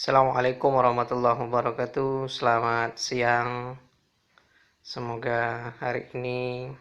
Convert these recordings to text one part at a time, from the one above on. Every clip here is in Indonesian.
Assalamualaikum warahmatullahi wabarakatuh. Selamat siang. Semoga hari ini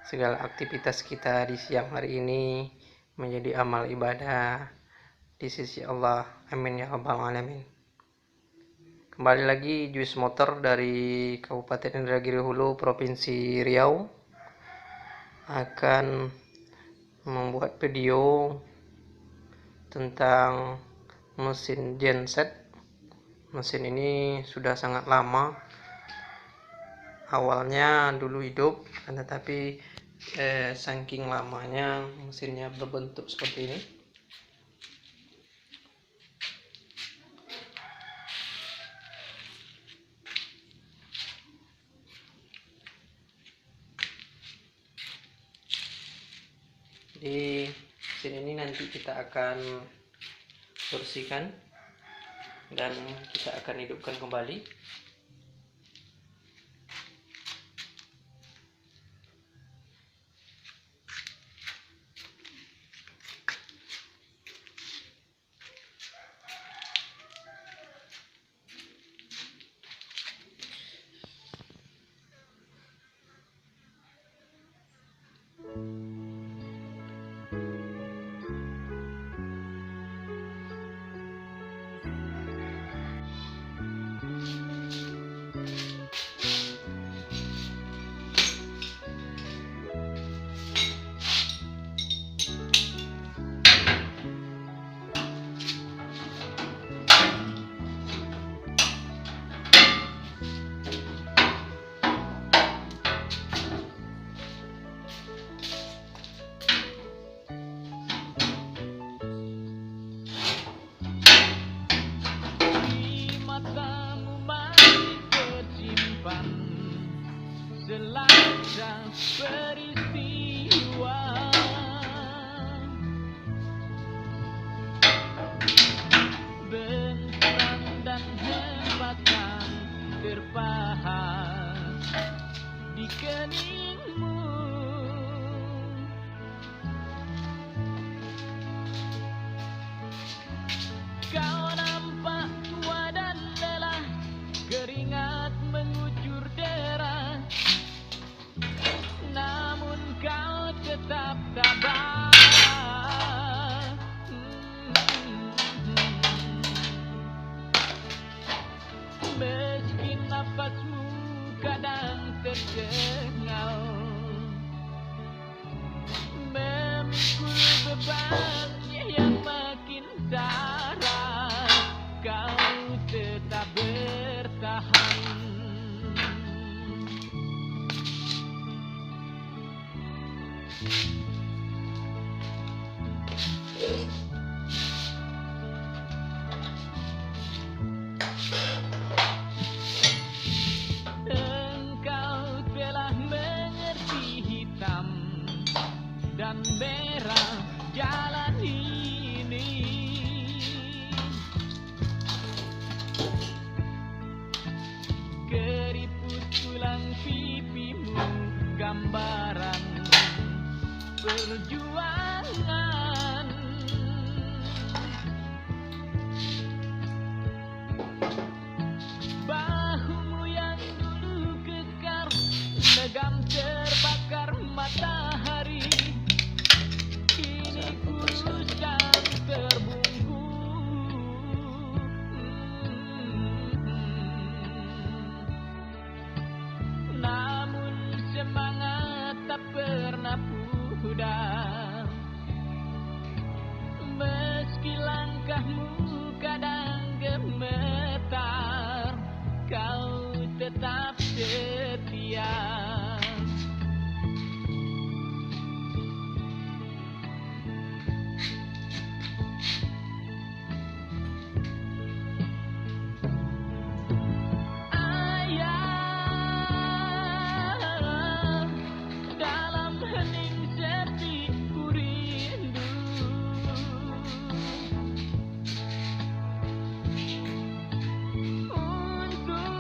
segala aktivitas kita di siang hari ini menjadi amal ibadah di sisi Allah. Amin ya rabbal alamin. Kembali lagi Juice Motor dari Kabupaten Indragiri Hulu, Provinsi Riau akan membuat video tentang mesin genset. Mesin ini sudah sangat lama. Awalnya dulu hidup, tetapi saking lamanya mesinnya berbentuk seperti ini. Di mesin ini nanti kita akan bersihkan dan kita akan hidupkan kembali. Selasa peristiwa benturan dan hembatan terpahat di keningmu. Kau nampak tua dan lelah, keringat mengucur deras, namun kau tetap tabah. Meski nafasmu kadang tercengal, memikul beban yang makin berat, kau tetap bertahan. Engkau telah mengerti hitam dan merah jalan ini. Keriput tulang pipimu gambaran perjuangan. Bahumu yang dulu kekar, legam terbakar matahari, kini kurus dan terbungkus. Namun semangat tak pernah pudar, meski langkahmu kadang gemetar, kau tetap setia. Ayah, dalam hening sepi ku rindu. Untuk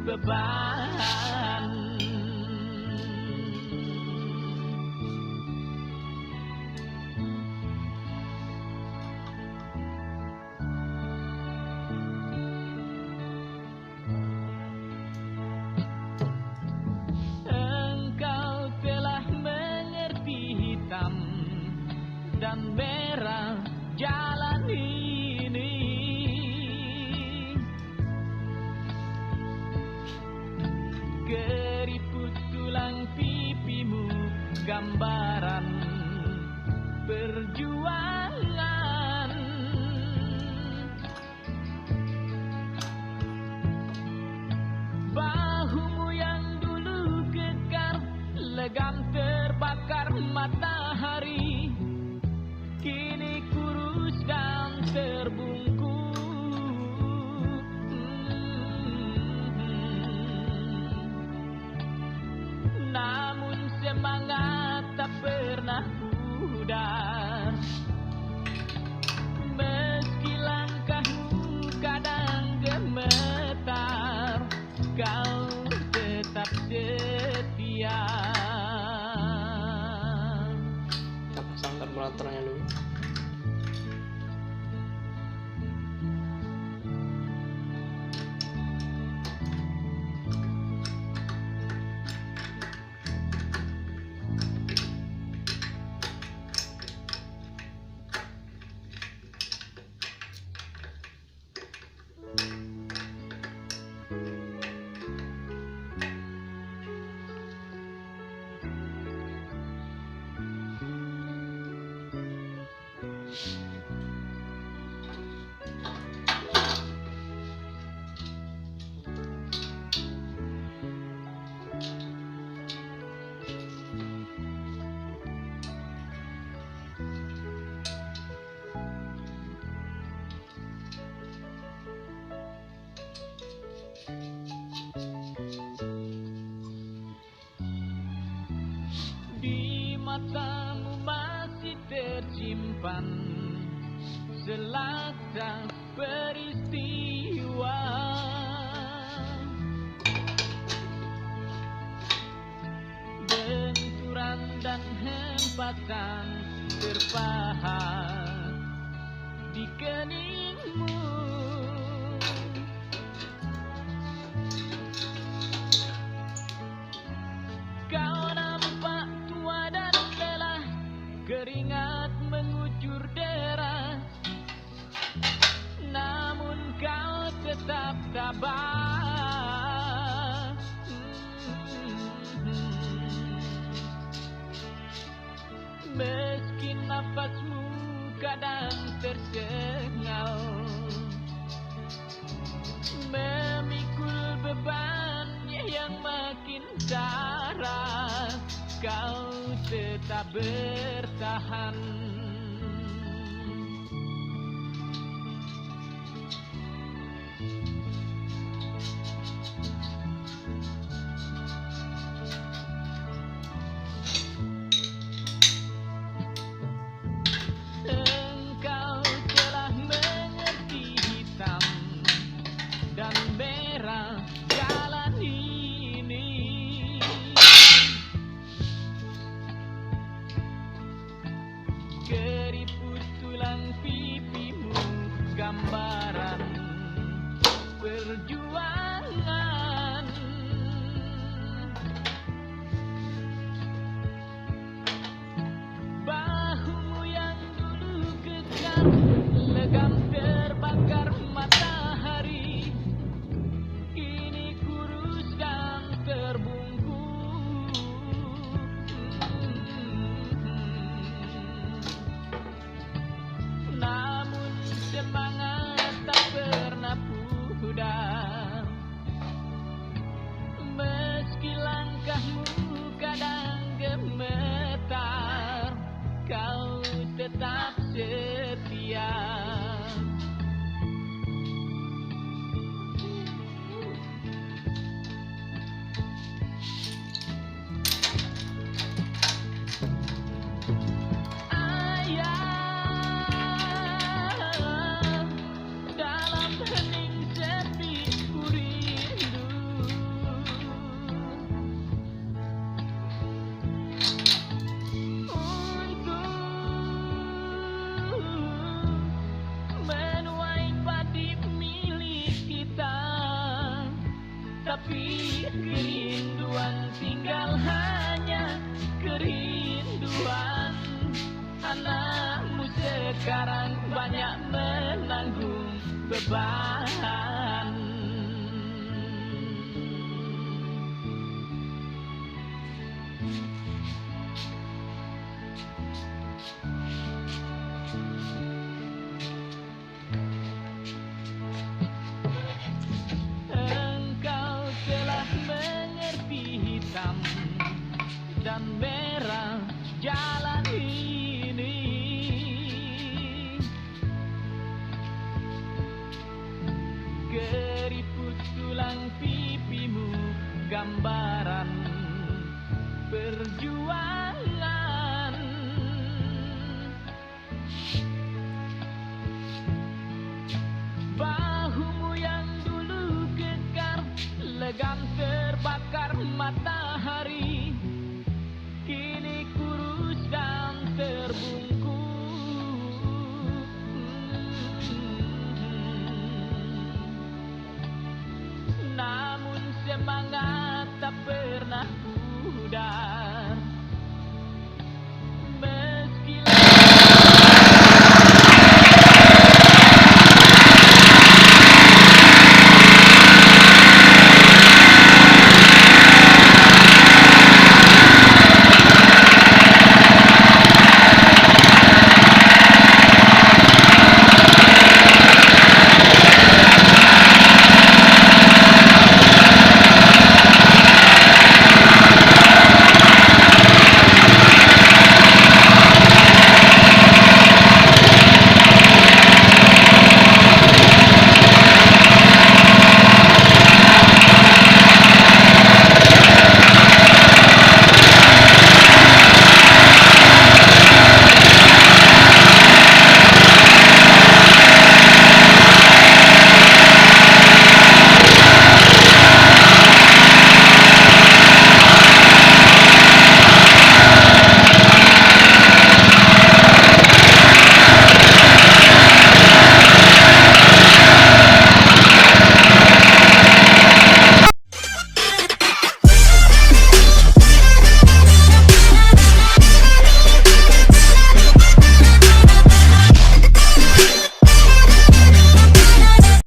beban. Engkau telah mengerti hitam dan merah jalan ini. Keriput tulang pipimu gambaran perjuangan. Bahumu yang dulu kekar legam terbakar matahari, kini kurus dan terbungkus. Namun semangat tak pernah pudar, meski langkahmu kadang gemetar, kau tetap setia. Kita pasang karburatornya dulu. Di matamu masih tersimpan selaksa peristiwa, benturan dan hempatan terpahat di keningmu. Kau nampak tua dan lelah, keringat mengucur deras, namun kau tetap tabah. Meski nafasmu kadang tersengal, memikul beban yang makin darah, kau tetap bertahan. Engkau telah mengerti hitam dan merah jalan ini. Keriput tulang pipimu gambaran perjuangan. Bahumu yang dulu kekar legam terbakar matahari, kini kurus dan terbungkus. Namun semangat tak pernah pudar, meski langkahmu kadang gemetar, kau tetap setia. sekarang banyak menanggung beban. Engkau telah mengerti hitam dan merah jalan ini. Keriput tulang pipimu gambaran perjuangan. Bahumu yang dulu kekar, legam terbakar matahari, kini kurus dan terbungkus. Namun semangat tak pernah